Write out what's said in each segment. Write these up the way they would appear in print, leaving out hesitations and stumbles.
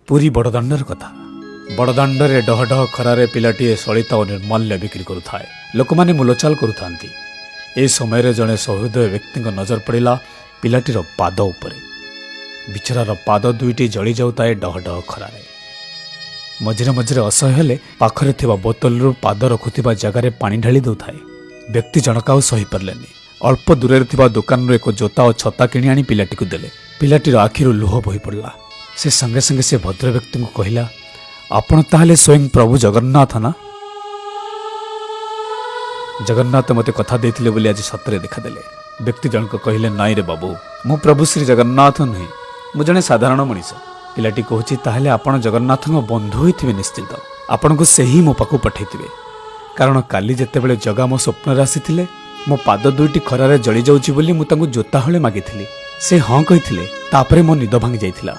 ପୁରୀ ବଡ଼ଦାଣ୍ଡର କଥା। ବଡ଼ଦାଣ୍ଡରେ ଡହ ଡହ ଖରାରେ ପିଲାଟିଏ ସଳିତା ଓ ନିର୍ମାଲ୍ୟ ବିକ୍ରି କରୁଥାଏ। ଲୋକମାନେ ମୂଲଚାଲ କରୁଥାନ୍ତି। ଏ ସମୟରେ ଜଣେ ସହୃଦୟ ବ୍ୟକ୍ତିଙ୍କ ନଜର ପଡ଼ିଲା ପିଲାଟିର ପାଦ ଉପରେ। ବିଚରାର ପାଦ ଦୁଇଟି ଜଳି ଯାଉଥାଏ ଡହ ଡହ ଖରାରେ। ମଝିରେ ମଝିରେ ଅସହ୍ୟ ହେଲେ ପାଖରେ ଥିବା ବୋତଲରୁ ପାଦ ରଖୁଥିବା ଜାଗାରେ ପାଣି ଢାଳି ଦେଉଥାଏ। ବ୍ୟକ୍ତି ଜଣକ ଆଉ ସହିପାରିଲେନି। ଅଳ୍ପ ଦୂରରେ ଥିବା ଦୋକାନରୁ ଏକ ଜୋତା ଓ ଛତା କିଣି ଆଣି ପିଲାଟିକୁ ଦେଲେ। ପିଲାଟିର ଆଖିରୁ ଲୁହ ବୋହି ପଡ଼ିଲା। ସେ ସଙ୍ଗେ ସଙ୍ଗେ ସେ ଭଦ୍ରବ୍ୟକ୍ତିଙ୍କୁ କହିଲା, ଆପଣ ତାହେଲେ ସ୍ୱୟଂ ପ୍ରଭୁ ଜଗନ୍ନାଥ ନା? ଜଗନ୍ନାଥ ମୋତେ କଥା ଦେଇଥିଲେ ବୋଲି ଆଜି ସତରେ ଦେଖାଦେଲେ। ବ୍ୟକ୍ତି ଜଣକ କହିଲେ, ନାଇଁ ରେ ବାବୁ, ମୁଁ ପ୍ରଭୁ ଶ୍ରୀ ଜଗନ୍ନାଥ ନୁହେଁ, ମୁଁ ଜଣେ ସାଧାରଣ ମଣିଷ। ପିଲାଟି କହୁଛି, ତାହେଲେ ଆପଣ ଜଗନ୍ନାଥଙ୍କ ବନ୍ଧୁ ହୋଇଥିବେ ନିଶ୍ଚିତ। ଆପଣଙ୍କୁ ସେହି ମୋ ପାଖକୁ ପଠାଇଥିବେ, କାରଣ କାଲି ଯେତେବେଳେ ଜଗା ମୋ ସ୍ୱପ୍ନରେ ଆସିଥିଲେ ମୋ ପାଦ ଦୁଇଟି ଖରାରେ ଜଳି ଯାଉଛି ବୋଲି ମୁଁ ତାଙ୍କୁ ଜୋତା ହଳେ ମାଗିଥିଲି। ସେ ହଁ କହିଥିଲେ। ତାପରେ ମୋ ନିଦ ଭାଙ୍ଗି ଯାଇଥିଲା।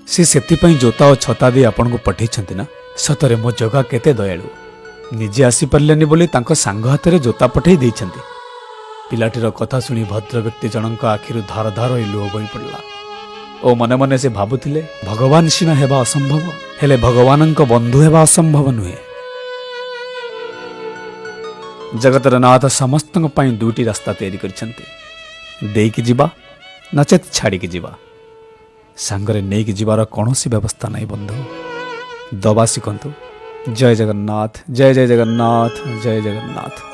ସେ ସେଥିପାଇଁ ଜୋତା ଓ ଛତା ଦେଇ ଆପଣଙ୍କୁ ପଠାଇଛନ୍ତି ନା? ସତରେ ମୋ ଜଗା କେତେ ଦୟାଳୁ। ନିଜେ ଆସିପାରିଲେନି ବୋଲି ତାଙ୍କ ସାଙ୍ଗ ହାତରେ ଜୋତା ପଠାଇ ଦେଇଛନ୍ତି। ପିଲାଟିର କଥା ଶୁଣି ଭଦ୍ରବ୍ୟକ୍ତି ଜଣଙ୍କ ଆଖିରୁ ଧାର ଧାର ହୋଇ ଲୁହ ବୋହି ପଡ଼ିଲା ଓ ମନେ ମନେ ସେ ଭାବୁଥିଲେ, ଭଗବାନ ସିନା ହେବା ଅସମ୍ଭବ, ହେଲେ ଭଗବାନଙ୍କ ବନ୍ଧୁ ହେବା ଅସମ୍ଭବ ନୁହେଁ। ଜଗତର ନାଥ ସମସ୍ତଙ୍କ ପାଇଁ ଦୁଇଟି ରାସ୍ତା ତିଆରି କରିଛନ୍ତି, ଦେଇକି ଯିବା ନଚେତ୍ ଛାଡ଼ିକି ଯିବା। ସାଙ୍ଗରେ ନେଇକି ଯିବାର କୌଣସି ବ୍ୟବସ୍ଥା ନାହିଁ ବନ୍ଧୁ। ଦବା ଶିଖନ୍ତୁ। ଜୟ ଜଗନ୍ନାଥ, ଜୟ ଜୟ ଜଗନ୍ନାଥ, ଜୟ ଜଗନ୍ନାଥ।